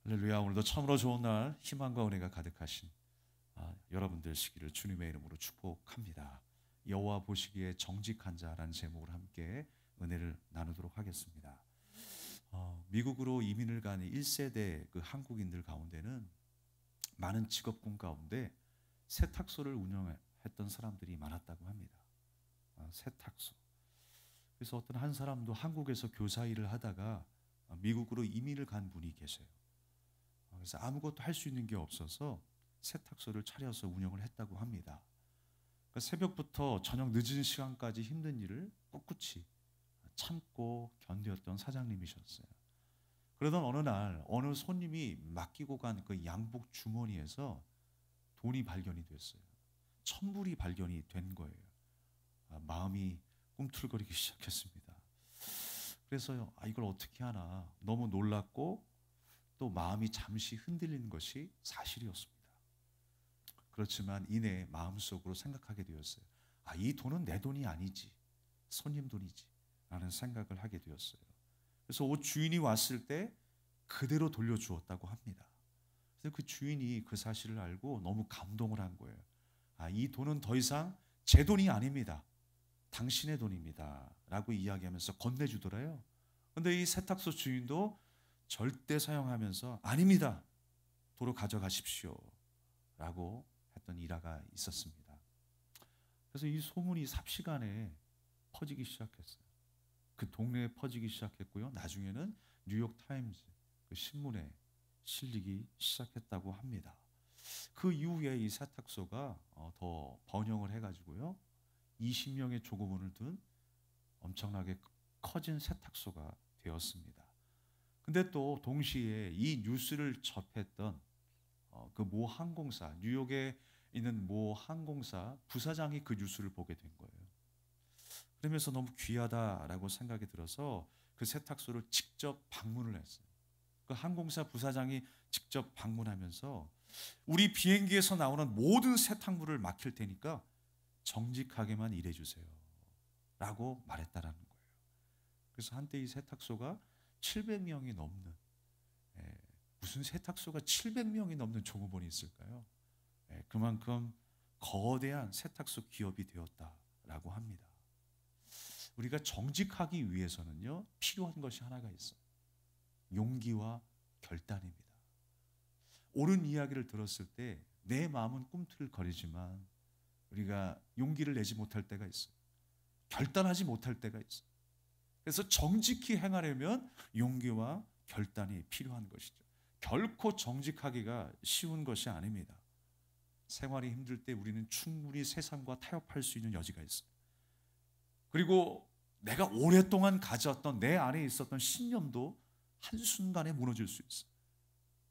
할렐루야. 오늘도 참으로 좋은 날 희망과 은혜가 가득하신 여러분들 시기를 주님의 이름으로 축복합니다. 여호와 보시기에 정직한 자라는 제목으로 함께 은혜를 나누도록 하겠습니다. 미국으로 이민을 간 1세대 그 한국인들 가운데는 많은 직업군 가운데 세탁소를 운영했던 사람들이 많았다고 합니다. 세탁소. 그래서 어떤 한 사람도 한국에서 교사 일을 하다가 미국으로 이민을 간 분이 계세요. 그래서 아무것도 할 수 있는 게 없어서 세탁소를 차려서 운영을 했다고 합니다. 그러니까 새벽부터 저녁 늦은 시간까지 힘든 일을 꿋꿋이 참고 견뎠던 사장님이셨어요. 그러던 어느 날 어느 손님이 맡기고 간 그 양복 주머니에서 돈이 발견이 됐어요. 1,000불이 발견이 된 거예요. 마음이 꿈틀거리기 시작했습니다. 그래서 이걸 어떻게 하나 너무 놀랐고 또 마음이 잠시 흔들리는 것이 사실이었습니다. 그렇지만 이내 마음속으로 생각하게 되었어요. 이 돈은 내 돈이 아니지, 손님 돈이지 라는 생각을 하게 되었어요. 그래서 옷 주인이 왔을 때 그대로 돌려주었다고 합니다. 그래서 그 주인이 그 사실을 알고 너무 감동을 한 거예요. 이 돈은 더 이상 제 돈이 아닙니다. 당신의 돈입니다 라고 이야기하면서 건네주더래요. 그런데 이 세탁소 주인도 절대 사용하면서 아닙니다, 도로 가져가십시오 라고 했던 일화가 있었습니다. 그래서 이 소문이 삽시간에 퍼지기 시작했어요. 그 동네에 퍼지기 시작했고요. 나중에는 뉴욕타임즈 그 신문에 실리기 시작했다고 합니다. 그 이후에 이 세탁소가 더 번영을 해가지고요. 20명의 조교분을 둔 엄청나게 커진 세탁소가 되었습니다. 근데 또 동시에 이 뉴스를 접했던 그 모 항공사, 뉴욕에 있는 모 항공사 부사장이 그 뉴스를 보게 된 거예요. 그러면서 너무 귀하다라고 생각이 들어서 그 세탁소를 직접 방문을 했어요. 그 항공사 부사장이 직접 방문하면서 우리 비행기에서 나오는 모든 세탁물을 맡길 테니까 정직하게만 일해주세요 라고 말했다라는 거예요. 그래서 한때 이 세탁소가 700명이 넘는, 무슨 세탁소가 700명이 넘는 종업원이 있을까요? 그만큼 거대한 세탁소 기업이 되었다라고 합니다. 우리가 정직하기 위해서는요, 필요한 것이 하나가 있어요. 용기와 결단입니다. 옳은 이야기를 들었을 때 내 마음은 꿈틀거리지만 우리가 용기를 내지 못할 때가 있어요. 결단하지 못할 때가 있어요. 그래서 정직히 행하려면 용기와 결단이 필요한 것이죠. 결코 정직하기가 쉬운 것이 아닙니다. 생활이 힘들 때 우리는 충분히 세상과 타협할 수 있는 여지가 있어요. 그리고 내가 오랫동안 가졌던 내 안에 있었던 신념도 한순간에 무너질 수 있어요.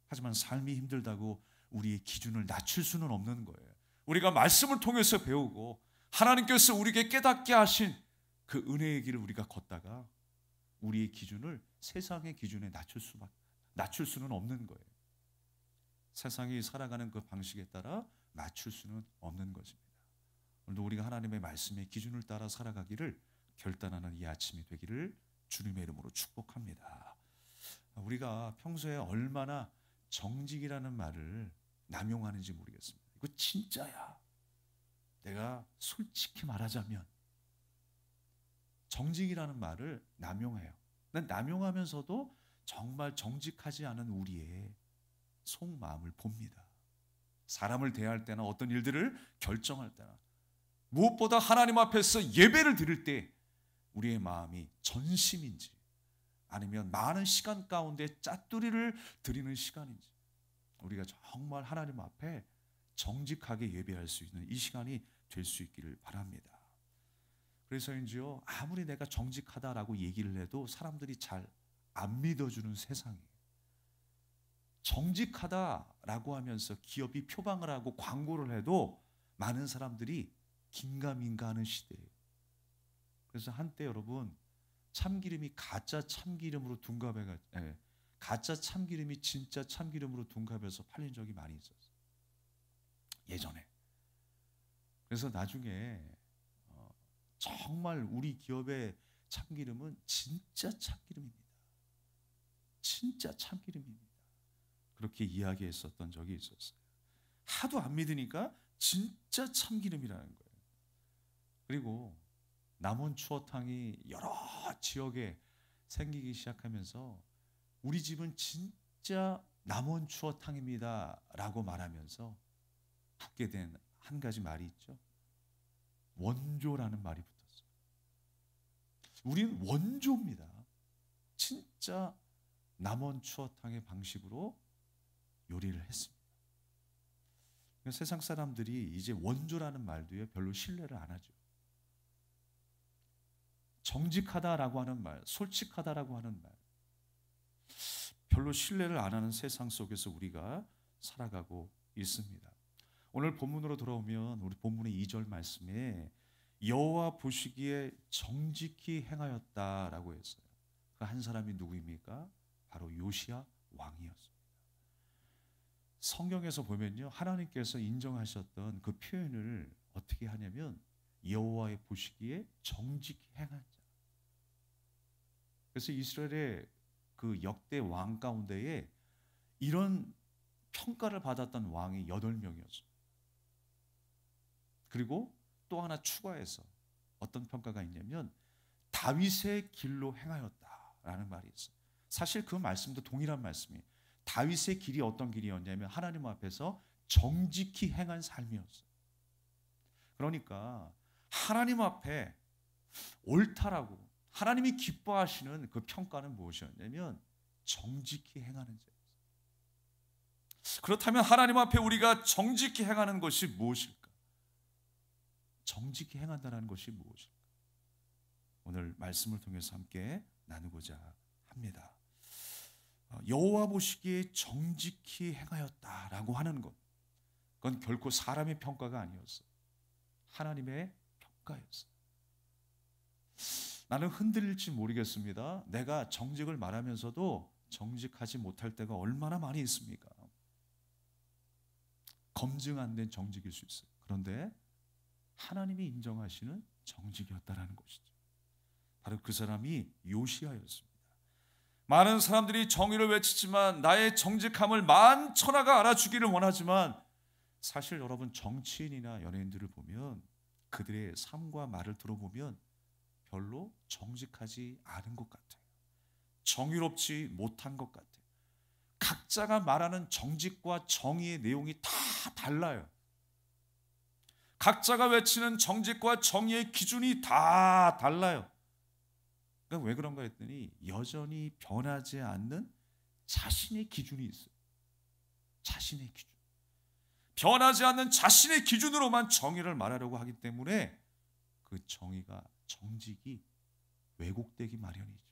하지만 삶이 힘들다고 우리의 기준을 낮출 수는 없는 거예요. 우리가 말씀을 통해서 배우고 하나님께서 우리에게 깨닫게 하신 그 은혜의 길을 우리가 걷다가 우리의 기준을 세상의 기준에 낮출 수는 없는 거예요. 세상이 살아가는 그 방식에 따라 맞출 수는 없는 것입니다. 오늘도 우리가 하나님의 말씀의 기준을 따라 살아가기를 결단하는 이 아침이 되기를 주님의 이름으로 축복합니다. 우리가 평소에 얼마나 정직이라는 말을 남용하는지 모르겠습니다. 이거 진짜야. 내가 솔직히 말하자면 정직이라는 말을 남용해요. 난 남용하면서도 정말 정직하지 않은 우리의 속마음을 봅니다. 사람을 대할 때나 어떤 일들을 결정할 때나 무엇보다 하나님 앞에서 예배를 드릴 때 우리의 마음이 전심인지 아니면 많은 시간 가운데 짜투리를 드리는 시간인지 우리가 정말 하나님 앞에 정직하게 예배할 수 있는 이 시간이 될 수 있기를 바랍니다. 그래서인지요, 아무리 내가 정직하다라고 얘기를 해도 사람들이 잘 안 믿어주는 세상이에요. 정직하다라고 하면서 기업이 표방을 하고 광고를 해도 많은 사람들이 긴가민가하는 시대예요. 그래서 한때 여러분 참기름이 가짜 참기름으로 가짜 참기름이 진짜 참기름으로 둔갑해서 팔린 적이 많이 있었어요. 예전에. 그래서 나중에 정말 우리 기업의 참기름은 진짜 참기름입니다. 진짜 참기름입니다. 그렇게 이야기했었던 적이 있었어요. 하도 안 믿으니까 진짜 참기름이라는 거예요. 그리고 남원 추어탕이 여러 지역에 생기기 시작하면서 우리 집은 진짜 남원 추어탕입니다 라고 말하면서 붙게 된 한 가지 말이 있죠. 원조라는 말이 붙었어요. 우리는 원조입니다. 진짜 남원 추어탕의 방식으로 요리를 했습니다. 세상 사람들이 이제 원조라는 말도요 별로 신뢰를 안 하죠. 정직하다라고 하는 말, 솔직하다라고 하는 말, 별로 신뢰를 안 하는 세상 속에서 우리가 살아가고 있습니다. 오늘 본문으로 돌아오면 우리 본문의 2절 말씀에 여호와 보시기에 정직히 행하였다라고 했어요. 그 한 사람이 누구입니까? 바로 요시야 왕이었습니다. 성경에서 보면요, 하나님께서 인정하셨던 그 표현을 어떻게 하냐면 여호와의 보시기에 정직히 행한 자. 그래서 이스라엘의 그 역대 왕 가운데에 이런 평가를 받았던 왕이 8명이었어요. 그리고 또 하나 추가해서 어떤 평가가 있냐면 다윗의 길로 행하였다라는 말이 있어요. 사실 그 말씀도 동일한 말씀이에요. 다윗의 길이 어떤 길이었냐면 하나님 앞에서 정직히 행한 삶이었어요. 그러니까 하나님 앞에 옳다라고 하나님이 기뻐하시는 그 평가는 무엇이었냐면 정직히 행하는 자였어요. 그렇다면 하나님 앞에 우리가 정직히 행하는 것이 무엇일까? 정직히 행한다는 것이 무엇일까? 오늘 말씀을 통해서 함께 나누고자 합니다. 여호와 보시기에 정직히 행하였다라고 하는 것, 그건 결코 사람의 평가가 아니었어요. 하나님의 평가였어요. 나는 흔들릴지 모르겠습니다. 내가 정직을 말하면서도 정직하지 못할 때가 얼마나 많이 있습니까? 검증 안 된 정직일 수 있어요. 그런데 하나님이 인정하시는 정직이었다라는 것이죠. 바로 그 사람이 요시야였습니다. 많은 사람들이 정의를 외치지만 나의 정직함을 만천하가 알아주기를 원하지만 사실 여러분 정치인이나 연예인들을 보면 그들의 삶과 말을 들어보면 별로 정직하지 않은 것 같아요. 정의롭지 못한 것 같아요. 각자가 말하는 정직과 정의의 내용이 다 달라요. 각자가 외치는 정직과 정의의 기준이 다 달라요. 그러니까 왜 그런가 했더니 여전히 변하지 않는 자신의 기준이 있어요. 자신의 기준. 변하지 않는 자신의 기준으로만 정의를 말하려고 하기 때문에 그 정의가 정직이 왜곡되기 마련이죠.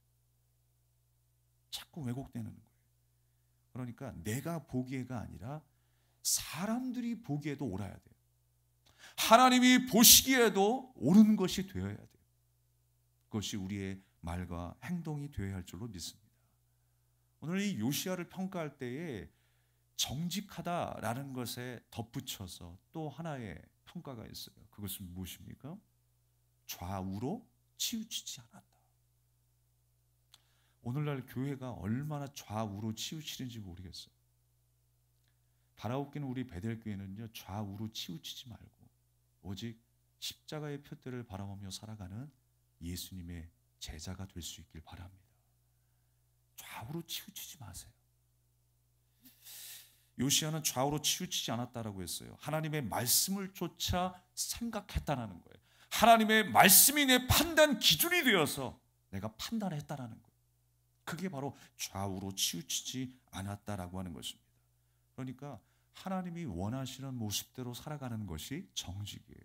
자꾸 왜곡되는 거예요. 그러니까 내가 보기에가 아니라 사람들이 보기에도 옳아야 돼요. 하나님이 보시기에도 옳은 것이 되어야 돼요. 그것이 우리의 말과 행동이 되어야 할 줄로 믿습니다. 오늘 이 요시야를 평가할 때에 정직하다라는 것에 덧붙여서 또 하나의 평가가 있어요. 그것은 무엇입니까? 좌우로 치우치지 않았다. 오늘날 교회가 얼마나 좌우로 치우치는지 모르겠어요. 바라옵기는 우리 베델교회는요, 좌우로 치우치지 말고 오직 십자가의 표대를 바라보며 살아가는 예수님의 제자가 될 수 있길 바랍니다. 좌우로 치우치지 마세요. 요시야는 좌우로 치우치지 않았다라고 했어요. 하나님의 말씀을 쫓아 생각했다라는 거예요. 하나님의 말씀이 내 판단 기준이 되어서 내가 판단을 했다라는 거예요. 그게 바로 좌우로 치우치지 않았다라고 하는 것입니다. 그러니까 하나님이 원하시는 모습대로 살아가는 것이 정직이에요.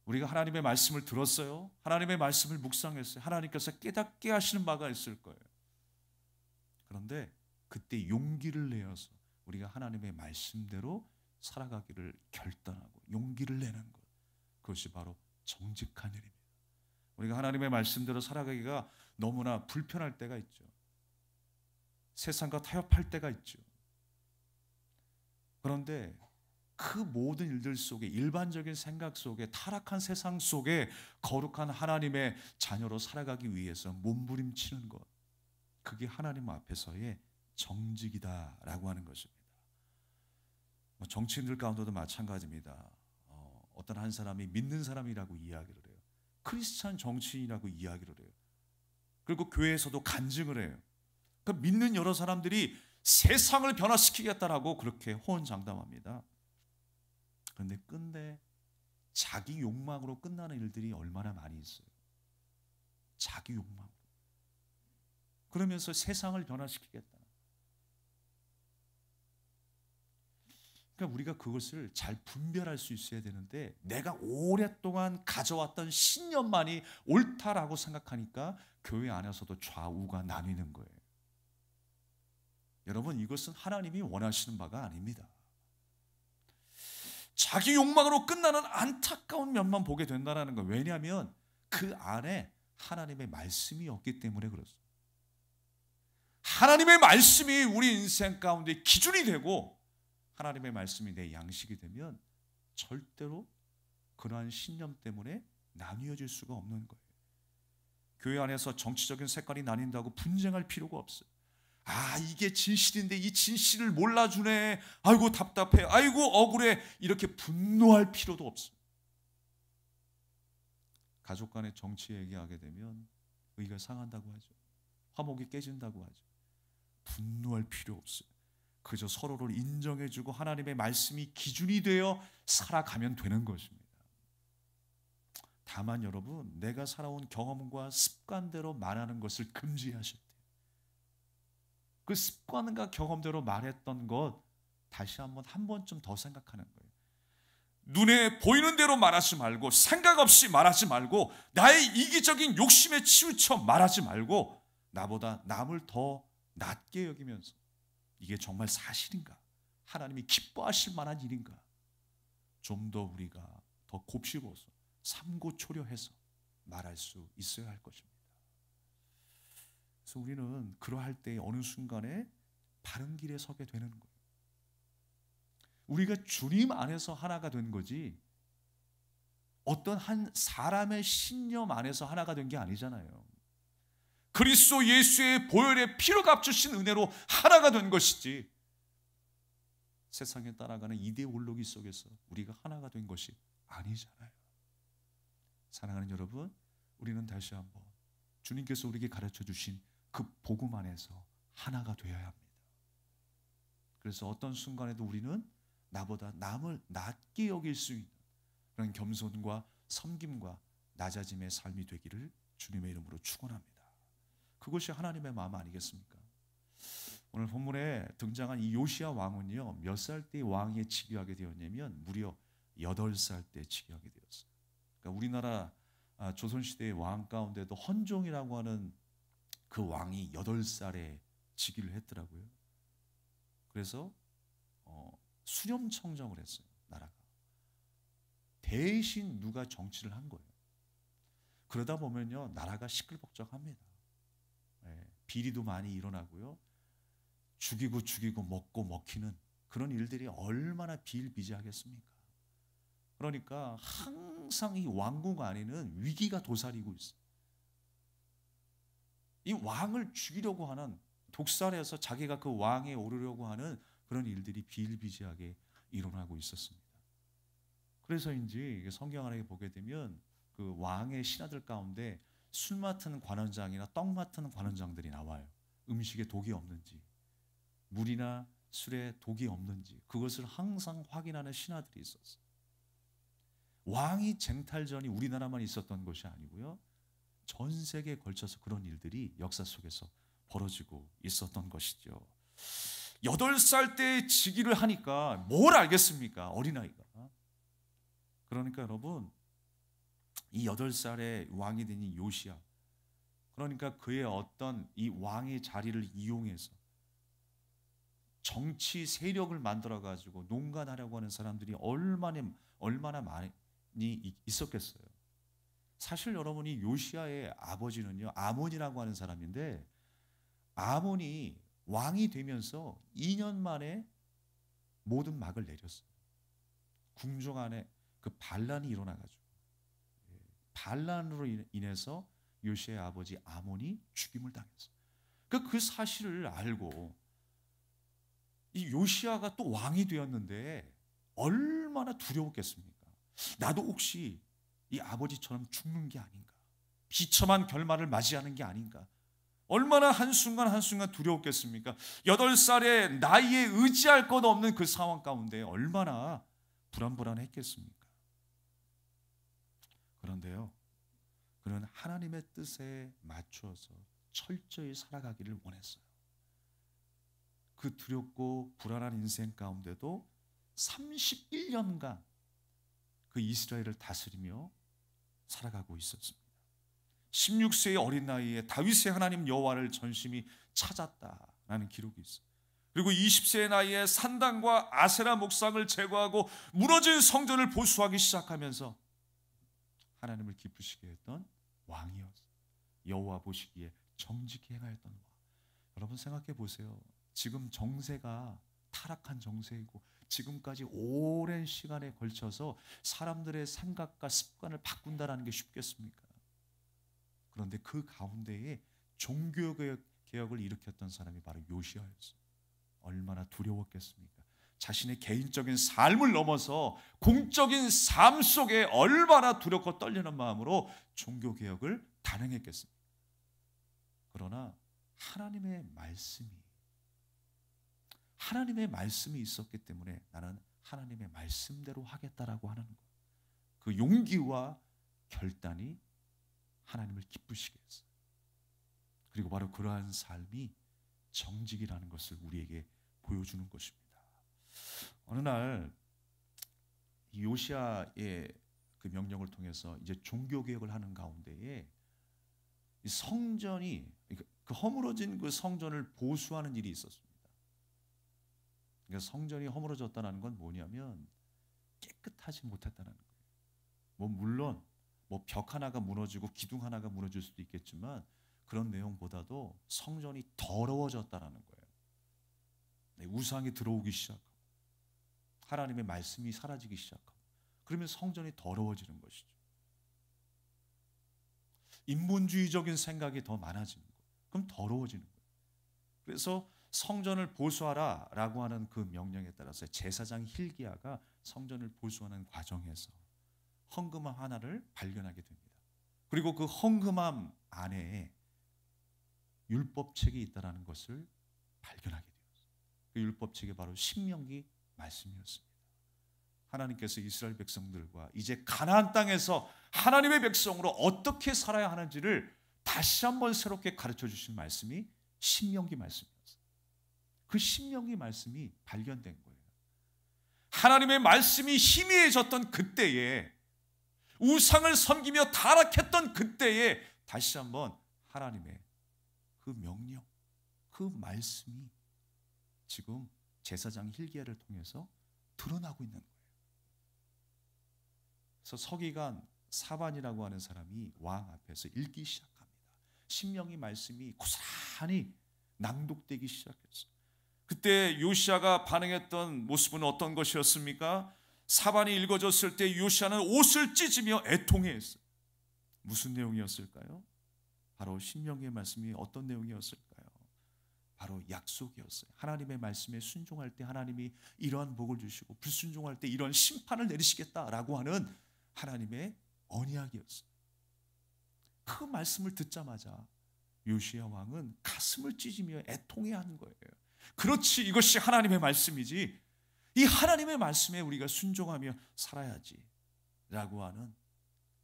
우리가 하나님의 말씀을 들었어요. 하나님의 말씀을 묵상했어요. 하나님께서 깨닫게 하시는 바가 있을 거예요. 그런데 그때 용기를 내어서 우리가 하나님의 말씀대로 살아가기를 결단하고 용기를 내는 것, 그것이 바로 정직한 일입니다. 우리가 하나님의 말씀대로 살아가기가 너무나 불편할 때가 있죠. 세상과 타협할 때가 있죠. 그런데 그 모든 일들 속에, 일반적인 생각 속에, 타락한 세상 속에 거룩한 하나님의 자녀로 살아가기 위해서 몸부림치는 것, 그게 하나님 앞에서의 정직이다라고 하는 것입니다. 정치인들 가운데도 마찬가지입니다. 어떤 한 사람이 믿는 사람이라고 이야기를 해요. 크리스찬 정치인이라고 이야기를 해요. 그리고 교회에서도 간증을 해요. 그 믿는 여러 사람들이 세상을 변화시키겠다라고 그렇게 호언장담합니다. 그런데 끝내 자기 욕망으로 끝나는 일들이 얼마나 많이 있어요. 자기 욕망. 그러면서 세상을 변화시키겠다. 그러니까 우리가 그것을 잘 분별할 수 있어야 되는데, 내가 오랫동안 가져왔던 신념만이 옳다라고 생각하니까 교회 안에서도 좌우가 나뉘는 거예요. 여러분, 이것은 하나님이 원하시는 바가 아닙니다. 자기 욕망으로 끝나는 안타까운 면만 보게 된다는 거예요. 왜냐하면 그 안에 하나님의 말씀이 없기 때문에 그렇습니다. 하나님의 말씀이 우리 인생 가운데 기준이 되고 하나님의 말씀이 내 양식이 되면 절대로 그러한 신념 때문에 나뉘어질 수가 없는 거예요. 교회 안에서 정치적인 색깔이 나뉜다고 분쟁할 필요가 없어요. 아, 이게 진실인데 이 진실을 몰라주네. 아이고 답답해. 아이고 억울해. 이렇게 분노할 필요도 없어요. 가족 간의 정치 얘기하게 되면 의가 상한다고 하죠. 화목이 깨진다고 하죠. 분노할 필요 없어요. 그저 서로를 인정해주고 하나님의 말씀이 기준이 되어 살아가면 되는 것입니다. 다만 여러분, 내가 살아온 경험과 습관대로 말하는 것을 금지하셔야 돼요. 그 습관과 경험대로 말했던 것 다시 한 번쯤 더 생각하는 거예요. 눈에 보이는 대로 말하지 말고, 생각 없이 말하지 말고, 나의 이기적인 욕심에 치우쳐 말하지 말고, 나보다 남을 더 낮게 여기면서 이게 정말 사실인가? 하나님이 기뻐하실 만한 일인가? 좀 더 우리가 더 곱씹어서 삼고초려해서 말할 수 있어야 할 것입니다. 그래서 우리는 그러할 때 어느 순간에 바른 길에 서게 되는 거예요. 우리가 주님 안에서 하나가 된 거지 어떤 한 사람의 신념 안에서 하나가 된 게 아니잖아요. 그리스도 예수의 보혈의 피로 값주신 은혜로 하나가 된 것이지, 세상에 따라가는 이데올로기 속에서 우리가 하나가 된 것이 아니잖아요. 사랑하는 여러분, 우리는 다시 한번 주님께서 우리에게 가르쳐 주신 그 복음 안에서 하나가 되어야 합니다. 그래서 어떤 순간에도 우리는 나보다 남을 낮게 여길 수 있는 그런 겸손과 섬김과 낮아짐의 삶이 되기를 주님의 이름으로 축원합니다. 그것이 하나님의 마음 아니겠습니까? 오늘 본문에 등장한 이 요시야 왕은요, 몇 살 때 왕위에 즉위하게 되었냐면 무려 8살 때 즉위하게 되었어요. 그러니까 우리나라 조선시대의 왕 가운데도 헌종이라고 하는 그 왕이 8살에 즉위를 했더라고요. 그래서 수렴청정을 했어요, 나라가. 대신 누가 정치를 한 거예요. 그러다 보면요, 나라가 시끌벅적합니다. 비리도 많이 일어나고요, 죽이고 먹고 먹히는 그런 일들이 얼마나 비일비재하겠습니까? 그러니까 항상 이 왕궁 안에는 위기가 도사리고 있어요. 이 왕을 죽이려고 하는, 독살해서 자기가 그 왕에 오르려고 하는 그런 일들이 비일비재하게 일어나고 있었습니다. 그래서인지 성경 안에 보게 되면 그 왕의 신하들 가운데 술 맡은 관원장이나 떡 맡은 관원장들이 나와요. 음식에 독이 없는지, 물이나 술에 독이 없는지 그것을 항상 확인하는 신하들이 있었어요. 왕이 쟁탈전이 우리나라만 있었던 것이 아니고요, 전 세계에 걸쳐서 그런 일들이 역사 속에서 벌어지고 있었던 것이죠. 8살 때 즉위를 하니까 뭘 알겠습니까? 어린아이가. 그러니까 여러분, 이 8살의 왕이 된 이 요시야, 그러니까 그의 어떤 이 왕의 자리를 이용해서 정치 세력을 만들어 가지고 농간하려고 하는 사람들이 얼마나 많이 있었겠어요. 사실 여러분이 요시야의 아버지는요, 아몬이라고 하는 사람인데, 아몬이 왕이 되면서 2년 만에 모든 막을 내렸어요. 궁정 안에 그 반란이 일어나가지고, 반란으로 인해서 요시야의 아버지 아몬이 죽임을 당했어요. 그 사실을 알고 이 요시야가 또 왕이 되었는데 얼마나 두려웠겠습니까? 나도 혹시 이 아버지처럼 죽는 게 아닌가? 비참한 결말을 맞이하는 게 아닌가? 얼마나 한순간 한순간 두려웠겠습니까? 8살의 나이에 의지할 것 없는 그 상황 가운데 얼마나 불안불안했겠습니까? 그런데요, 그는 하나님의 뜻에 맞추어서 철저히 살아가기를 원했어요. 그 두렵고 불안한 인생 가운데도 31년간 그 이스라엘을 다스리며 살아가고 있었습니다. 16세의 어린 나이에 다윗의 하나님 여호와를 전심히 찾았다라는 기록이 있어요. 그리고 20세의 나이에 산당과 아세라 목상을 제거하고 무너진 성전을 보수하기 시작하면서 하나님을 기쁘시게 했던 왕이었어요. 여호와 보시기에 정직히 행하였던 왕. 여러분 생각해 보세요. 지금 정세가 타락한 정세이고 지금까지 오랜 시간에 걸쳐서 사람들의 생각과 습관을 바꾼다는 게 쉽겠습니까? 그런데 그 가운데에 종교개혁을 일으켰던 사람이 바로 요시야였어요. 얼마나 두려웠겠습니까? 자신의 개인적인 삶을 넘어서 공적인 삶 속에 얼마나 두렵고 떨리는 마음으로 종교개혁을 단행했겠습니까? 그러나 하나님의 말씀이 있었기 때문에 나는 하나님의 말씀대로 하겠다라고 하는 것. 그 용기와 결단이 하나님을 기쁘시게 했어요. 그리고 바로 그러한 삶이 정직이라는 것을 우리에게 보여주는 것입니다. 어느 날 요시야의 그 명령을 통해서 이제 종교개혁을 하는 가운데에 이 성전이 그 허물어진 그 성전을 보수하는 일이 있었습니다. 그러니까 성전이 허물어졌다는 건 뭐냐면 깨끗하지 못했다는 거예요. 물론 벽 하나가 무너지고 기둥 하나가 무너질 수도 있겠지만 그런 내용보다도 성전이 더러워졌다는 거예요. 우상이 들어오기 시작하고 하나님의 말씀이 사라지기 시작하고 그러면 성전이 더러워지는 것이죠. 인본주의적인 생각이 더 많아지는 거예요. 그럼 더러워지는 거예요. 그래서 성전을 보수하라라고 하는 그 명령에 따라서 제사장 hil기야가 성전을 보수하는 과정에서 헝금함 하나를 발견하게 됩니다. 그리고 그 헝금함 안에 율법책이 있다는 것을 발견하게 되었어요. 그 율법책이 바로 신명기 말씀이었습니다. 하나님께서 이스라엘 백성들과 이제 가나안 땅에서 하나님의 백성으로 어떻게 살아야 하는지를 다시 한번 새롭게 가르쳐 주신 말씀이 신명기 말씀이었어요. 그 신명기 말씀이 발견된 거예요. 하나님의 말씀이 희미해졌던 그때에 우상을 섬기며 타락했던 그때에 다시 한번 하나님의 그 명령, 그 말씀이 지금 제사장 hil기야를 통해서 드러나고 있는 거예요. 그래서 서기관 사반이라고 하는 사람이 왕 앞에서 읽기 시작합니다. 신명기 말씀이 고스란히 낭독되기 시작했어요. 그때 요시야가 반응했던 모습은 어떤 것이었습니까? 사반이 읽어졌을 때 요시야는 옷을 찢으며 애통해했어요. 무슨 내용이었을까요? 바로 신명기의 말씀이 어떤 내용이었을까요? 바로 약속이었어요. 하나님의 말씀에 순종할 때 하나님이 이러한 복을 주시고 불순종할 때 이러한 심판을 내리시겠다라고 하는 하나님의 언약이었어요. 그 말씀을 듣자마자 요시야 왕은 가슴을 찢으며 애통해하는 거예요. 그렇지, 이것이 하나님의 말씀이지. 이 하나님의 말씀에 우리가 순종하며 살아야지 라고 하는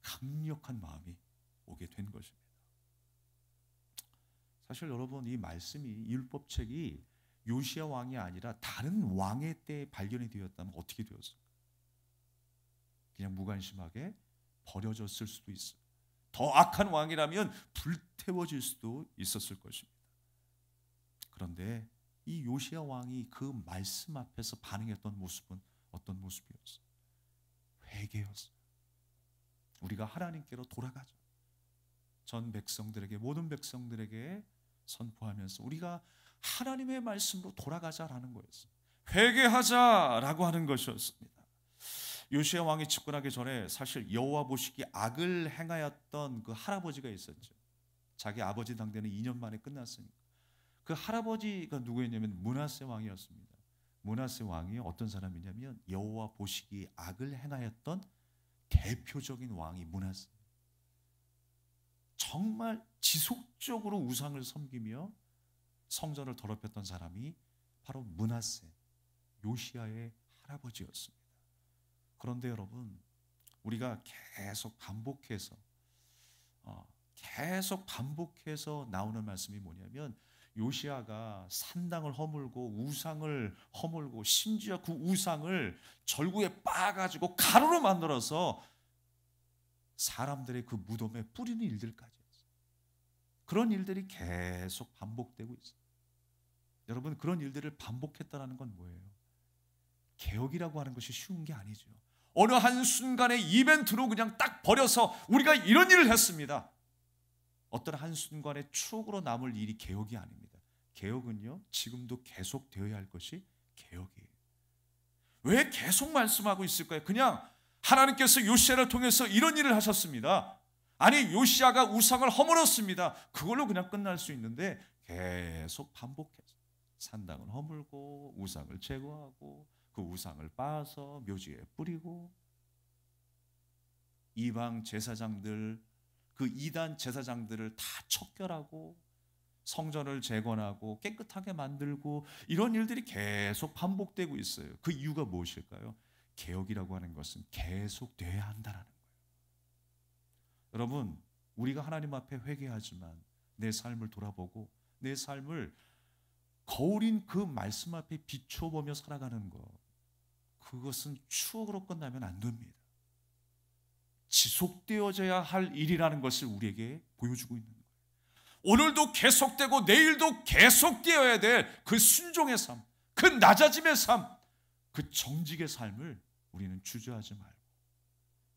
강력한 마음이 오게 된 것입니다. 사실 여러분, 이 말씀이, 이 율법책이 요시야 왕이 아니라 다른 왕의 때에 발견이 되었다면 어떻게 되었을까? 그냥 무관심하게 버려졌을 수도 있어요. 더 악한 왕이라면 불태워질 수도 있었을 것입니다. 그런데 이 요시야 왕이 그 말씀 앞에서 반응했던 모습은 어떤 모습이었어요? 회개였어요. 우리가 하나님께로 돌아가자. 전 백성들에게, 모든 백성들에게 선포하면서 우리가 하나님의 말씀으로 돌아가자라는 거였어요. 회개하자라고 하는 것이었습니다. 요시야 왕이 집권하기 전에 사실 여호와 보시기에 악을 행하였던 그 할아버지가 있었죠. 자기 아버지 당대는 2년 만에 끝났으니까. 그 할아버지가 누구였냐면 므낫세 왕이었습니다. 므낫세 왕이 어떤 사람이냐면 여호와 보시기에 악을 행하였던 대표적인 왕이 므낫세. 정말 지속적으로 우상을 섬기며 성전을 더럽혔던 사람이 바로 므낫세, 요시야의 할아버지였습니다. 그런데 여러분, 우리가 계속 반복해서 나오는 말씀이 뭐냐면 요시야가 산당을 허물고 우상을 허물고 심지어 그 우상을 절구에 빻아가지고 가루로 만들어서 사람들의 그 무덤에 뿌리는 일들까지 했어요. 그런 일들이 계속 반복되고 있어요. 여러분, 그런 일들을 반복했다는 건 뭐예요? 개혁이라고 하는 것이 쉬운 게 아니죠. 어느 한순간에 이벤트로 그냥 딱 버려서 우리가 이런 일을 했습니다. 어떤 한순간에 추억으로 남을 일이 개혁이 아닙니다. 개혁은요, 지금도 계속 되어야 할 것이 개혁이에요. 왜 계속 말씀하고 있을까요? 그냥 하나님께서 요시야를 통해서 이런 일을 하셨습니다. 아니, 요시야가 우상을 허물었습니다. 그걸로 그냥 끝날 수 있는데 계속 반복해서 산당을 허물고 우상을 제거하고 그 우상을 빻아서 묘지에 뿌리고 이방 제사장들, 그 이단 제사장들을 다 척결하고 성전을 재건하고 깨끗하게 만들고 이런 일들이 계속 반복되고 있어요. 그 이유가 무엇일까요? 개혁이라고 하는 것은 계속돼야 한다는 거예요. 여러분, 우리가 하나님 앞에 회개하지만 내 삶을 돌아보고 내 삶을 거울인 그 말씀 앞에 비춰보며 살아가는 것, 그것은 추억으로 끝나면 안 됩니다. 지속되어져야 할 일이라는 것을 우리에게 보여주고 있는 거예요. 오늘도 계속되고 내일도 계속되어야 될 그 순종의 삶, 그 낮아짐의 삶, 그 정직의 삶을 우리는 주저하지 말고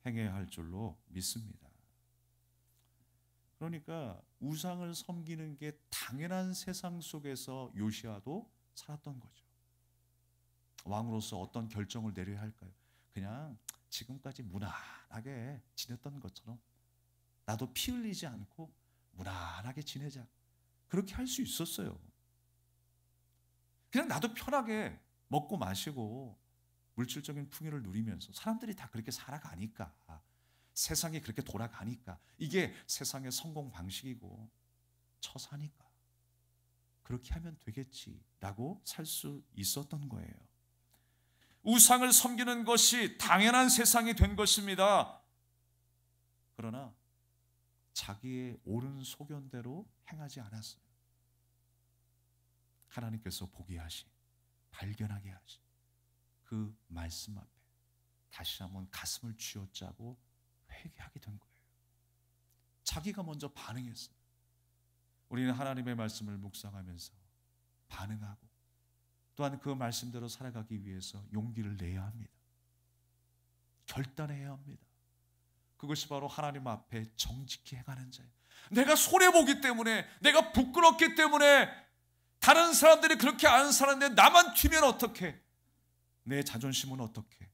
행해야 할 줄로 믿습니다. 그러니까 우상을 섬기는 게 당연한 세상 속에서 요시야도 살았던 거죠. 왕으로서 어떤 결정을 내려야 할까요? 그냥 지금까지 무난하게 지냈던 것처럼 나도 피 흘리지 않고 무난하게 지내자. 그렇게 할 수 있었어요. 그냥 나도 편하게 먹고 마시고 물질적인 풍요를 누리면서 사람들이 다 그렇게 살아가니까, 세상이 그렇게 돌아가니까, 이게 세상의 성공 방식이고 처사니까 그렇게 하면 되겠지라고 살 수 있었던 거예요. 우상을 섬기는 것이 당연한 세상이 된 것입니다. 그러나 자기의 옳은 소견대로 행하지 않았어요. 하나님께서 보게 하신, 발견하게 하신 그 말씀 앞에 다시 한번 가슴을 쥐어짜고 회개하게 된 거예요. 자기가 먼저 반응했어요. 우리는 하나님의 말씀을 묵상하면서 반응하고 또한 그 말씀대로 살아가기 위해서 용기를 내야 합니다. 결단해야 합니다. 그것이 바로 하나님 앞에 정직히 행하는 자예요. 내가 손해보기 때문에, 내가 부끄럽기 때문에, 다른 사람들이 그렇게 안 사는데 나만 튀면 어떡해? 내 자존심은 어떻게?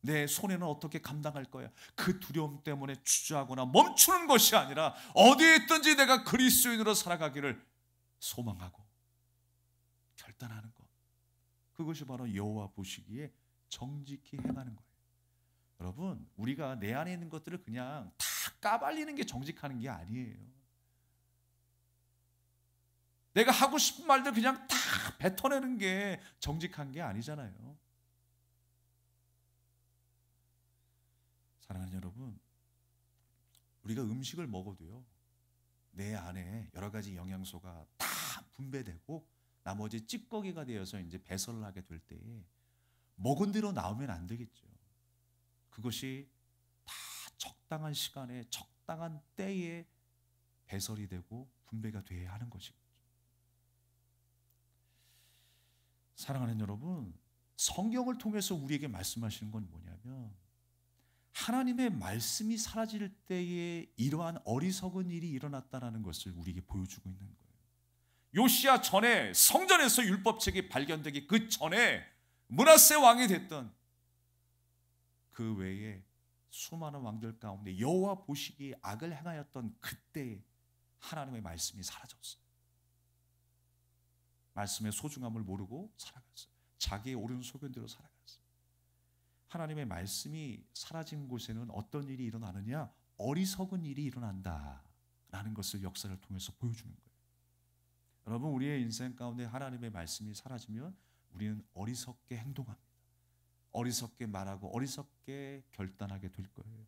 내 손해는 어떻게 감당할 거야? 그 두려움 때문에 주저하거나 멈추는 것이 아니라 어디에 있든지 내가 그리스도인으로 살아가기를 소망하고 결단하는 것, 그것이 바로 여호와 보시기에 정직히 행하는 거예요. 여러분, 우리가 내 안에 있는 것들을 그냥 다 까발리는 게 정직하는 게 아니에요. 내가 하고 싶은 말들 그냥 다 뱉어내는 게 정직한 게 아니잖아요. 사랑하는 여러분, 우리가 음식을 먹어도요, 내 안에 여러 가지 영양소가 다 분배되고 나머지 찌꺼기가 되어서 이제 배설을 하게 될 때에 먹은 대로 나오면 안 되겠죠. 그것이 다 적당한 시간에 적당한 때에 배설이 되고 분배가 돼야 하는 것이겠죠. 사랑하는 여러분, 성경을 통해서 우리에게 말씀하시는 건 뭐냐면 하나님의 말씀이 사라질 때에 이러한 어리석은 일이 일어났다는 것을 우리에게 보여주고 있는 거예요. 요시야 전에 성전에서 율법책이 발견되기 그 전에 므낫세 왕이 됐던 그 외에 수많은 왕들 가운데 여호와 보시기에 악을 행하였던 그때에 하나님의 말씀이 사라졌어요. 말씀의 소중함을 모르고 살아갔어요. 자기의 옳은 소견대로 살아갔어요. 하나님의 말씀이 사라진 곳에는 어떤 일이 일어나느냐? 어리석은 일이 일어난다라는 것을 역사를 통해서 보여주는 거예요. 여러분, 우리의 인생 가운데 하나님의 말씀이 사라지면 우리는 어리석게 행동합니다. 어리석게 말하고 어리석게 결단하게 될 거예요.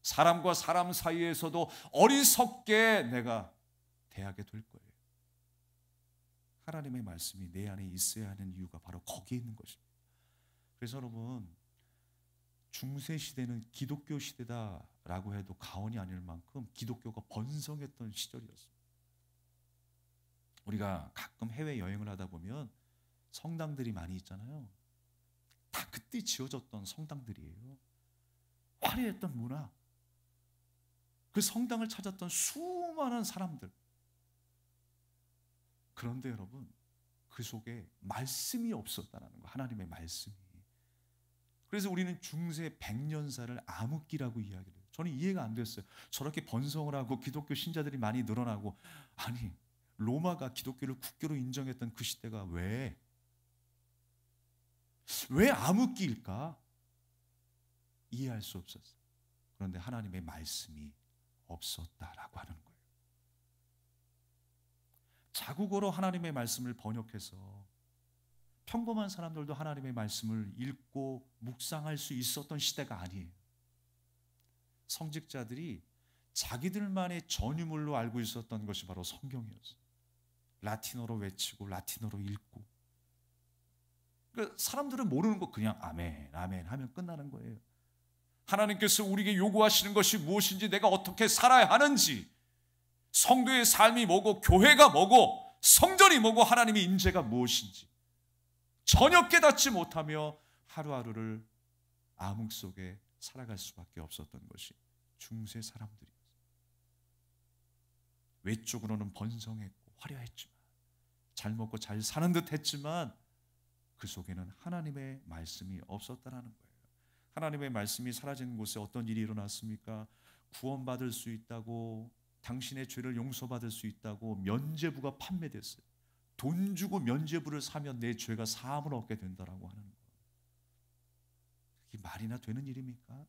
사람과 사람 사이에서도 어리석게 내가 대하게 될 거예요. 하나님의 말씀이 내 안에 있어야 하는 이유가 바로 거기에 있는 것입니다. 그래서 여러분, 중세 시대는 기독교 시대다라고 해도 과언이 아닐 만큼 기독교가 번성했던 시절이었습니다. 우리가 가끔 해외 여행을 하다 보면 성당들이 많이 있잖아요. 다 그때 지어졌던 성당들이에요. 화려했던 문화, 그 성당을 찾았던 수많은 사람들. 그런데 여러분, 그 속에 말씀이 없었다는 거, 하나님의 말씀이. 그래서 우리는 중세 백년사를 암흑기라고 이야기를 해요. 저는 이해가 안 됐어요. 저렇게 번성을 하고 기독교 신자들이 많이 늘어나고, 아니 로마가 기독교를 국교로 인정했던 그 시대가 왜 암흑기일까? 이해할 수 없었어요. 그런데 하나님의 말씀이 없었다라고 하는 거예요. 자국어로 하나님의 말씀을 번역해서 평범한 사람들도 하나님의 말씀을 읽고 묵상할 수 있었던 시대가 아니에요. 성직자들이 자기들만의 전유물로 알고 있었던 것이 바로 성경이었어요. 라틴어로 외치고 라틴어로 읽고. 그러니까 사람들은 모르는 거 그냥 아멘, 아멘 하면 끝나는 거예요. 하나님께서 우리에게 요구하시는 것이 무엇인지, 내가 어떻게 살아야 하는지, 성도의 삶이 뭐고 교회가 뭐고 성전이 뭐고 하나님의 임재가 무엇인지 전혀 깨닫지 못하며 하루하루를 암흑 속에 살아갈 수밖에 없었던 것이 중세 사람들이었어요. 외적으로는 번성했고 화려했지만, 잘 먹고 잘 사는 듯 했지만 그 속에는 하나님의 말씀이 없었다라는 거예요. 하나님의 말씀이 사라진 곳에 어떤 일이 일어났습니까? 구원받을 수 있다고, 당신의 죄를 용서받을 수 있다고 면죄부가 판매됐어요. 돈 주고 면죄부를 사면 내 죄가 사함을 얻게 된다라고 하는 거예요. 이게 말이나 되는 일입니까?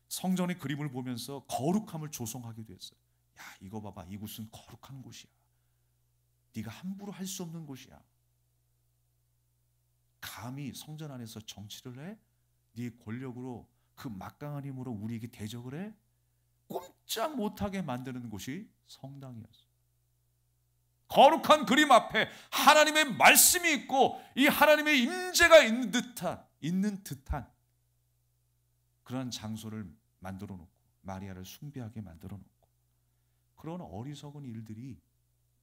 성전의 그림을 보면서 거룩함을 조성하게 됐어요. 야, 이거 봐봐, 이곳은 거룩한 곳이야. 네가 함부로 할 수 없는 곳이야. 감히 성전 안에서 정치를 해? 네 권력으로, 그 막강한 힘으로 우리에게 대적을 해? 꼼짝 못하게 만드는 곳이 성당이었어요. 거룩한 그림 앞에 하나님의 말씀이 있고 이 하나님의 임재가 있는 듯한 그런 장소를 만들어 놓고 마리아를 숭배하게 만들어 놓고, 그런 어리석은 일들이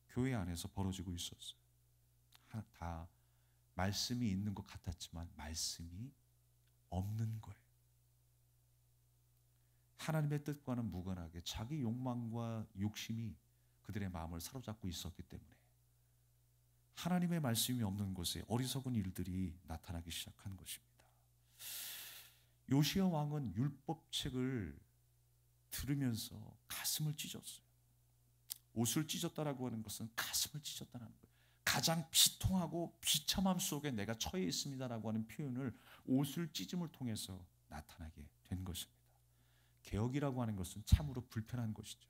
교회 안에서 벌어지고 있었어요. 다 말씀이 있는 것 같았지만 말씀이 없는 거예요. 하나님의 뜻과는 무관하게 자기 욕망과 욕심이 그들의 마음을 사로잡고 있었기 때문에 하나님의 말씀이 없는 곳에 어리석은 일들이 나타나기 시작한 것입니다. 요시야 왕은 율법책을 들으면서 가슴을 찢었어요. 옷을 찢었다라고 하는 것은 가슴을 찢었다는 거예요. 가장 비통하고 비참함 속에 내가 처해 있습니다라고 하는 표현을 옷을 찢음을 통해서 나타나게 된 것입니다. 개혁이라고 하는 것은 참으로 불편한 것이죠.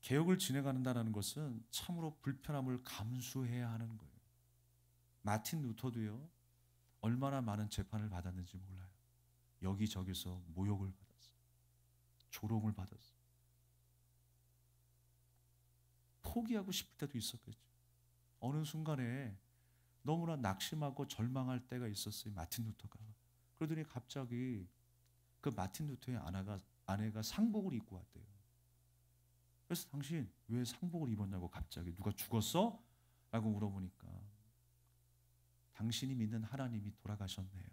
개혁을 진행한다는 것은 참으로 불편함을 감수해야 하는 거예요. 마틴 루터도요, 얼마나 많은 재판을 받았는지 몰라요. 여기저기서 모욕을 받았어요. 조롱을 받았어요. 포기하고 싶을 때도 있었겠죠. 어느 순간에 너무나 낙심하고 절망할 때가 있었어요, 마틴 루터가. 그러더니 갑자기 그 마틴 루터의 아내가 상복을 입고 왔대요. 그래서 당신 왜 상복을 입었냐고, 갑자기 누가 죽었어? 라고 물어보니까 당신이 믿는 하나님이 돌아가셨네요.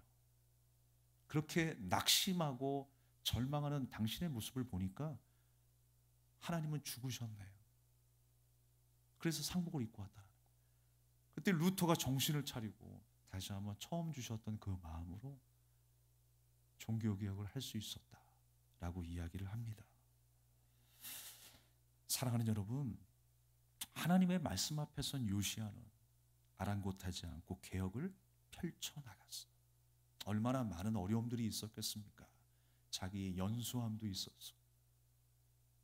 그렇게 낙심하고 절망하는 당신의 모습을 보니까 하나님은 죽으셨네요. 그래서 상복을 입고 왔다는 거예요. 그때 루터가 정신을 차리고 다시 한번 처음 주셨던 그 마음으로 종교개혁을 할 수 있었다라고 이야기를 합니다. 사랑하는 여러분, 하나님의 말씀 앞에 선 요시야는 아랑곳하지 않고 개혁을 펼쳐나갔어요. 얼마나 많은 어려움들이 있었겠습니까? 자기의 연소함도 있었어.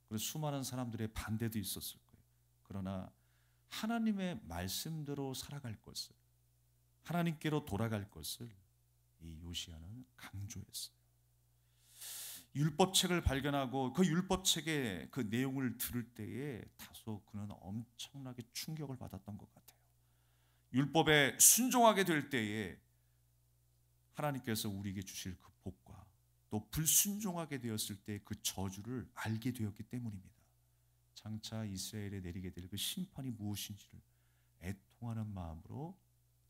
그리고 수많은 사람들의 반대도 있었을 거예요. 그러나 하나님의 말씀대로 살아갈 것을, 하나님께로 돌아갈 것을 이 요시야는 강조했어요. 율법책을 발견하고 그 율법책의 그 내용을 들을 때에 다소 그는 엄청나게 충격을 받았던 것 같아요. 율법에 순종하게 될 때에 하나님께서 우리에게 주실 그 복과 또 불순종하게 되었을 때 그 저주를 알게 되었기 때문입니다. 장차 이스라엘에 내리게 될 그 심판이 무엇인지를 애통하는 마음으로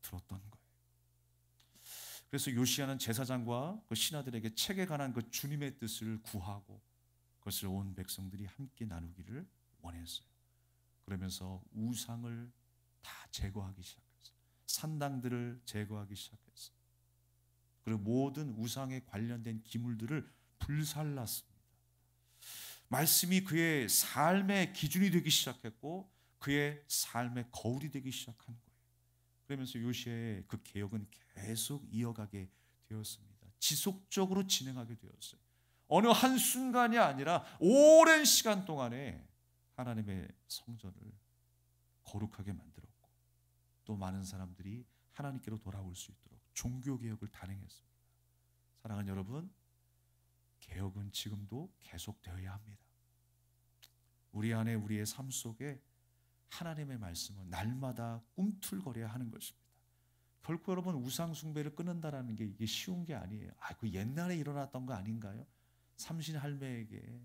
들었던 거예요. 그래서 요시야는 제사장과 그 신하들에게 책에 관한 그 주님의 뜻을 구하고 그것을 온 백성들이 함께 나누기를 원했어요. 그러면서 우상을 다 제거하기 시작했어요. 산당들을 제거하기 시작했어요. 그리고 모든 우상에 관련된 기물들을 불살랐습니다. 말씀이 그의 삶의 기준이 되기 시작했고 그의 삶의 거울이 되기 시작한 거예요. 그러면서 요시야의 그 개혁은 계속 이어가게 되었습니다. 지속적으로 진행하게 되었어요. 어느 한순간이 아니라 오랜 시간 동안에 하나님의 성전을 거룩하게 만들었고 또 많은 사람들이 하나님께로 돌아올 수 있도록 종교개혁을 단행했습니다. 사랑하는 여러분, 개혁은 지금도 계속되어야 합니다. 우리 안에 우리의 삶 속에 하나님의 말씀은 날마다 꿈틀거려야 하는 것입니다. 결코 여러분 우상 숭배를 끊는다라는 게 이게 쉬운 게 아니에요. 그 옛날에 일어났던 거 아닌가요? 삼신 할매에게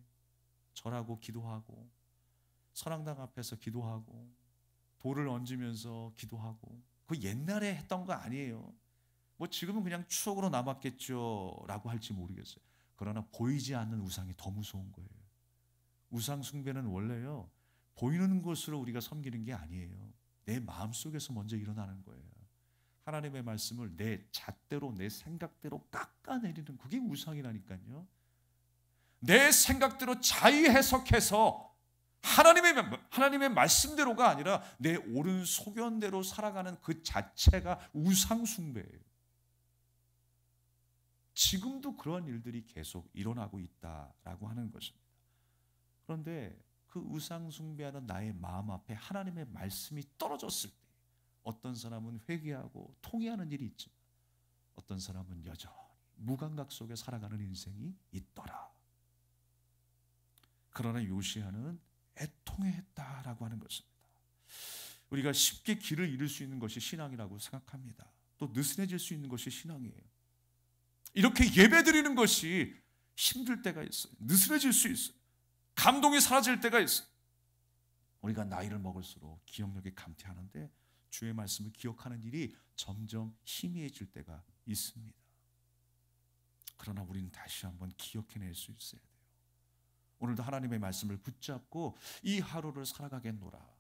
절하고 기도하고 선앙당 앞에서 기도하고 돌을 얹으면서 기도하고 그 옛날에 했던 거 아니에요. 뭐 지금은 그냥 추억으로 남았겠죠 라고 할지 모르겠어요. 그러나 보이지 않는 우상이 더 무서운 거예요. 우상 숭배는 원래요 보이는 것으로 우리가 섬기는 게 아니에요. 내 마음속에서 먼저 일어나는 거예요. 하나님의 말씀을 내 잣대로 내 생각대로 깎아내리는 그게 우상이라니까요. 내 생각대로 자의 해석해서 하나님의 말씀대로가 아니라 내 옳은 소견대로 살아가는 그 자체가 우상 숭배예요. 지금도 그런 일들이 계속 일어나고 있다라고 하는 것입니다. 그런데 그 우상 숭배하는 나의 마음 앞에 하나님의 말씀이 떨어졌을 때 어떤 사람은 회개하고 통회하는 일이 있지만 어떤 사람은 여전히 무감각 속에 살아가는 인생이 있더라. 그러나 요시야는 애통해했다라고 하는 것입니다. 우리가 쉽게 길을 잃을 수 있는 것이 신앙이라고 생각합니다. 또 느슨해질 수 있는 것이 신앙이에요. 이렇게 예배드리는 것이 힘들 때가 있어요. 느슨해질 수 있어요. 감동이 사라질 때가 있어요. 우리가 나이를 먹을수록 기억력이 감퇴하는데 주의 말씀을 기억하는 일이 점점 희미해질 때가 있습니다. 그러나 우리는 다시 한번 기억해낼 수 있어야 돼요. 오늘도 하나님의 말씀을 붙잡고 이 하루를 살아가겠노라.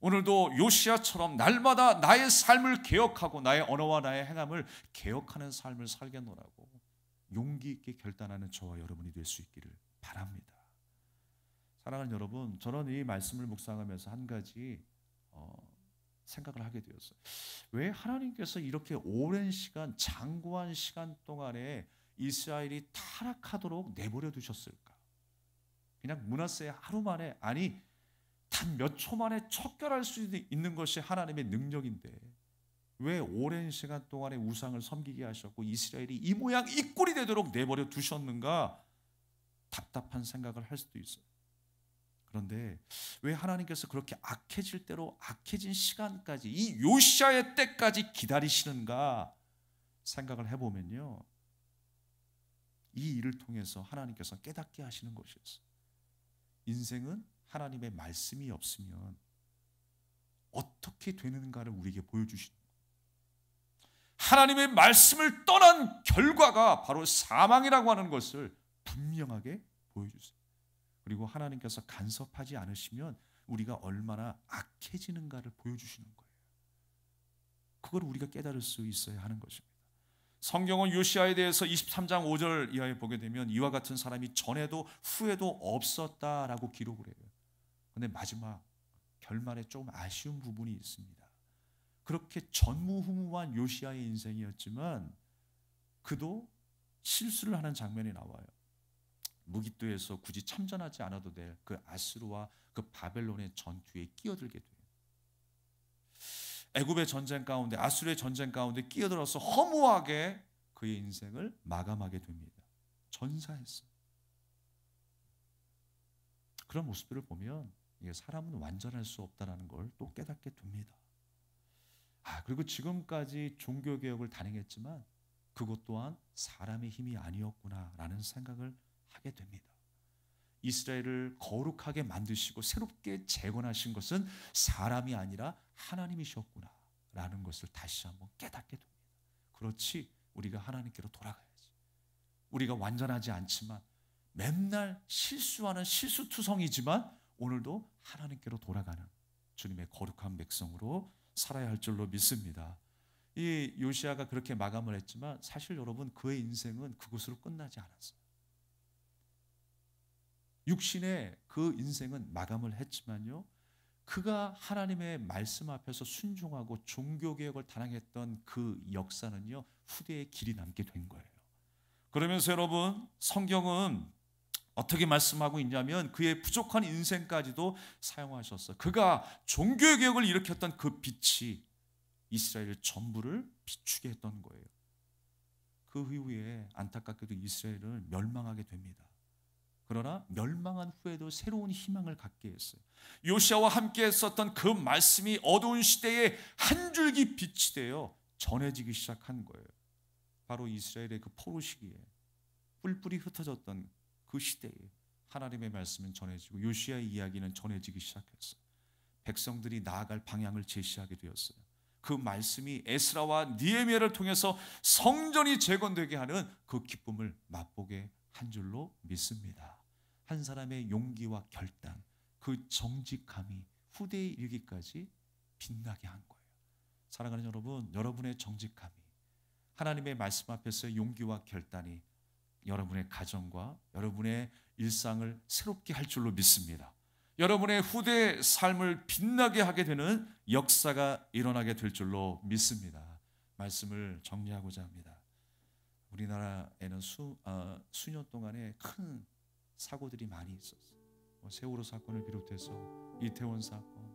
오늘도 요시야처럼 날마다 나의 삶을 개혁하고 나의 언어와 나의 행함을 개혁하는 삶을 살겠노라고 용기 있게 결단하는 저와 여러분이 될 수 있기를 바랍니다. 사랑하는 여러분, 저는 이 말씀을 묵상하면서 한 가지 생각을 하게 되었어요. 왜 하나님께서 이렇게 오랜 시간, 장구한 시간 동안에 이스라엘이 타락하도록 내버려 두셨을까? 그냥 므낫세 하루 만에, 아니 단 몇 초 만에 척결할 수 있는 것이 하나님의 능력인데 왜 오랜 시간 동안에 우상을 섬기게 하셨고 이스라엘이 이 모양 이 꼴이 되도록 내버려 두셨는가 답답한 생각을 할 수도 있어요. 그런데 왜 하나님께서 그렇게 악해질 대로 악해진 시간까지 이 요시야의 때까지 기다리시는가 생각을 해보면요, 이 일을 통해서 하나님께서 깨닫게 하시는 것이었어요. 인생은 하나님의 말씀이 없으면 어떻게 되는가를 우리에게 보여주시는 거예요. 하나님의 말씀을 떠난 결과가 바로 사망이라고 하는 것을 분명하게 보여주세요. 그리고 하나님께서 간섭하지 않으시면 우리가 얼마나 악해지는가를 보여주시는 거예요. 그걸 우리가 깨달을 수 있어야 하는 것입니다. 성경은 요시야에 대해서 23장 5절 이하에 보게 되면 이와 같은 사람이 전에도 후에도 없었다라고 기록을 해요. 그런데 마지막 결말에 조금 아쉬운 부분이 있습니다. 그렇게 전무후무한 요시야의 인생이었지만 그도 실수를 하는 장면이 나와요. 무깃도에서 굳이 참전하지 않아도 될 그 아수르와 그 바벨론의 전투에 끼어들게 돼요. 애굽의 전쟁 가운데, 아수르의 전쟁 가운데 끼어들어서 허무하게 그의 인생을 마감하게 됩니다. 전사했어요. 그런 모습들을 보면 사람은 완전할 수 없다는 걸 또 깨닫게 됩니다. 그리고 지금까지 종교개혁을 단행했지만 그것 또한 사람의 힘이 아니었구나라는 생각을 하게 됩니다. 이스라엘을 거룩하게 만드시고 새롭게 재건하신 것은 사람이 아니라 하나님이셨구나라는 것을 다시 한번 깨닫게 됩니다. 그렇지, 우리가 하나님께로 돌아가야지. 우리가 완전하지 않지만 맨날 실수하는 실수투성이지만 오늘도 하나님께로 돌아가는 주님의 거룩한 백성으로 살아야 할 줄로 믿습니다. 이 요시야가 그렇게 마감을 했지만 사실 여러분, 그의 인생은 그것으로 끝나지 않았어요. 육신의 그 인생은 마감을 했지만요, 그가 하나님의 말씀 앞에서 순종하고 종교개혁을 단행했던 그 역사는요, 후대에 길이 남게 된 거예요. 그러면서 여러분, 성경은 어떻게 말씀하고 있냐면 그의 부족한 인생까지도 사용하셨어요. 그가 종교개혁을 일으켰던 그 빛이 이스라엘 전부를 비추게 했던 거예요. 그 이후에 안타깝게도 이스라엘은 멸망하게 됩니다. 그러나 멸망한 후에도 새로운 희망을 갖게 했어요. 요시야와 함께 했었던 그 말씀이 어두운 시대에 한 줄기 빛이 되어 전해지기 시작한 거예요. 바로 이스라엘의 그 포로 시기에 뿔뿔이 흩어졌던 그 시대에 하나님의 말씀은 전해지고 요시야의 이야기는 전해지기 시작했어요. 백성들이 나아갈 방향을 제시하게 되었어요. 그 말씀이 에스라와 느헤미야를 통해서 성전이 재건되게 하는 그 기쁨을 맛보게 한 줄로 믿습니다. 한 사람의 용기와 결단, 그 정직함이 후대에 이르기까지 빛나게 한 거예요. 사랑하는 여러분, 여러분의 정직함이, 하나님의 말씀 앞에서의 용기와 결단이 여러분의 가정과 여러분의 일상을 새롭게 할 줄로 믿습니다. 여러분의 후대의 삶을 빛나게 하게 되는 역사가 일어나게 될 줄로 믿습니다. 말씀을 정리하고자 합니다. 우리나라에는 수년 동안에 큰 사고들이 많이 있었어요. 세월호 사건을 비롯해서 이태원 사건,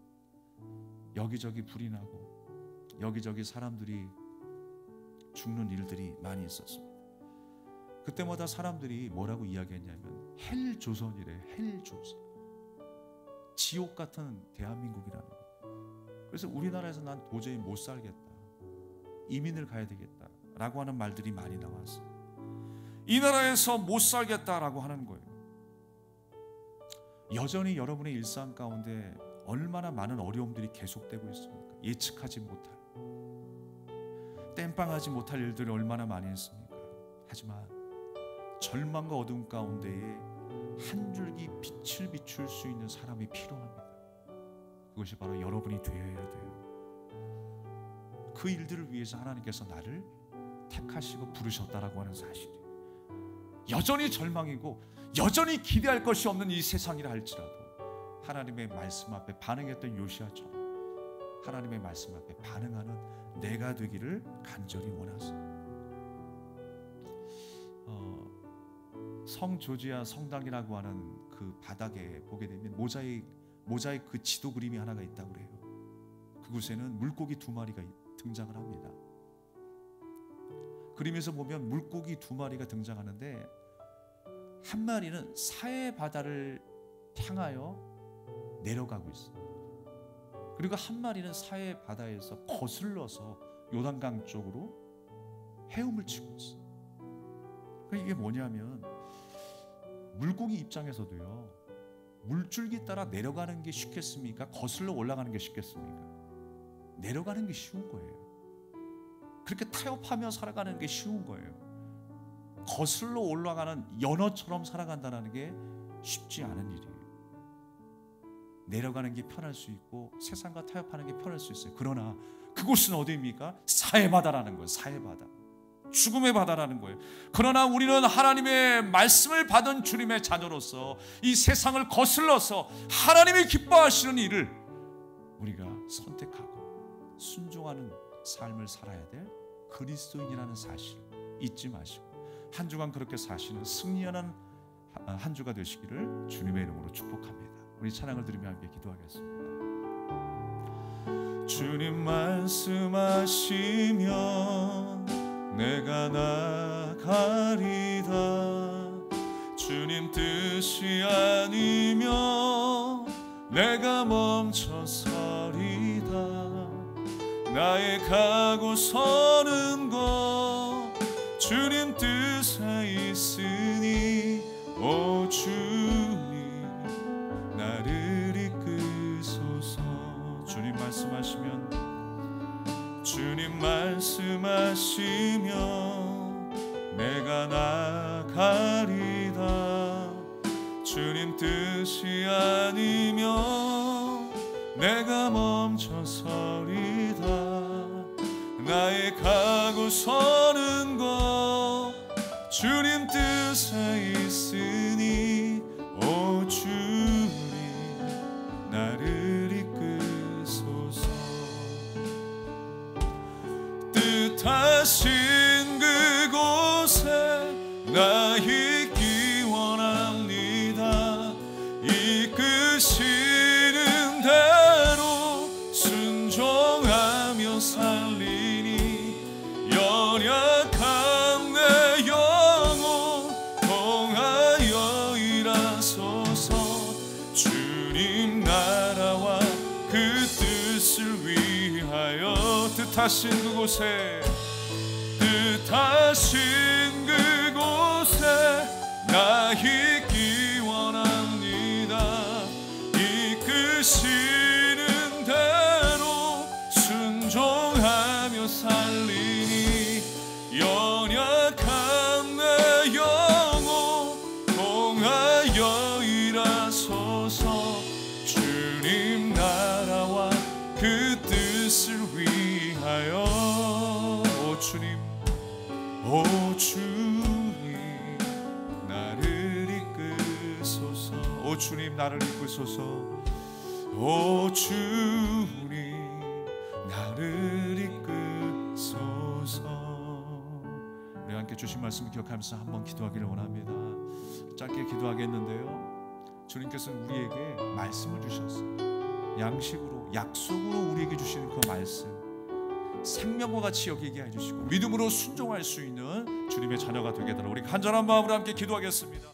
여기저기 불이 나고 여기저기 사람들이 죽는 일들이 많이 있었습니다. 그때마다 사람들이 뭐라고 이야기했냐면 헬조선이래. 헬조선, 지옥 같은 대한민국이라는 거예요. 그래서 우리나라에서 난 도저히 못 살겠다, 이민을 가야 되겠다 라고 하는 말들이 많이 나왔어요. 이 나라에서 못 살겠다라고 하는 거예요. 여전히 여러분의 일상 가운데 얼마나 많은 어려움들이 계속되고 있습니까? 예측하지 못할, 땜빵하지 못할 일들이 얼마나 많이 있습니까? 하지만 절망과 어둠 가운데에 한 줄기 빛을 비출 수 있는 사람이 필요합니다. 그것이 바로 여러분이 되어야 돼요. 그 일들을 위해서 하나님께서 나를 택하시고 부르셨다라고 하는 사실이, 여전히 절망이고 여전히 기대할 것이 없는 이 세상이라 할지라도 하나님의 말씀 앞에 반응했던 요시야처럼 하나님의 말씀 앞에 반응하는 내가 되기를 간절히 원하세요. 성 조지아 성당이라고 하는 그 바닥에 보게 되면 모자이크 그 지도 그림이 하나가 있다고 그래요. 그곳에는 물고기 2마리가 등장을 합니다. 그림에서 보면 물고기 2마리가 등장하는데 한 마리는 사해 바다를 향하여 내려가고 있어요. 그리고 한 마리는 사해 바다에서 거슬러서 요단강 쪽으로 헤엄을 치고 있어요. 이게 뭐냐면 물고기 입장에서도요, 물줄기 따라 내려가는 게 쉽겠습니까? 거슬러 올라가는 게 쉽겠습니까? 내려가는 게 쉬운 거예요. 그렇게 타협하며 살아가는 게 쉬운 거예요. 거슬러 올라가는 연어처럼 살아간다는 게 쉽지 않은 일이에요. 내려가는 게 편할 수 있고 세상과 타협하는 게 편할 수 있어요. 그러나 그곳은 어디입니까? 사해바다라는 거예요. 사해바다, 죽음의 바다라는 거예요. 그러나 우리는 하나님의 말씀을 받은 주님의 자녀로서 이 세상을 거슬러서 하나님이 기뻐하시는 일을 우리가 선택하고 순종하는 삶을 살아야 될 그리스도인이라는 사실 잊지 마시고 한 주간 그렇게 사시는 승리하는 한 주가 되시기를 주님의 이름으로 축복합니다. 우리 찬양을 들으며 함께 기도하겠습니다. 주님 말씀하시면 내가 나가리다. 주님 뜻이 아니면 내가 멈춰서리다. 나의 가고 서는 것 주님 뜻에 있으니 오 주님 나를 이끄소서. 주님 말씀하시면 주님 말씀하시면 내가 나가리다. 주님 뜻이 아니면 내가 멈춰서리다. 나의 가고 서는 것 주님 뜻에 있으니 오 주님 나를 이끄소서. 뜻하신 그곳에 나 있기 원합니다. 이끄시는 대로 순종하며 살리니 연약한 내 영혼 통하여 일하소서. 주님 나라와 그 뜻을 위하여 뜻하신 그곳에 나 있기 원합니다. 이끄시는 대로 순종하며 살리니 연약한 내 영혼 통하여 일하소서. 주님 나라와 그 뜻을 위하여 오 주님 오 주님 나를 이끄소서. 오 주님 나를 이끄소서. 오 주님 나를 이끄소서. 우리 함께 주신 말씀 기억하면서 한번 기도하기를 원합니다. 짧게 기도하겠는데요, 주님께서는 우리에게 말씀을 주셨어요. 양식으로 약속으로 우리에게 주시는 그 말씀 생명과 같이 여기게 해주시고 믿음으로 순종할 수 있는 주님의 자녀가 되게 되도록 우리 간절한 마음으로 함께 기도하겠습니다.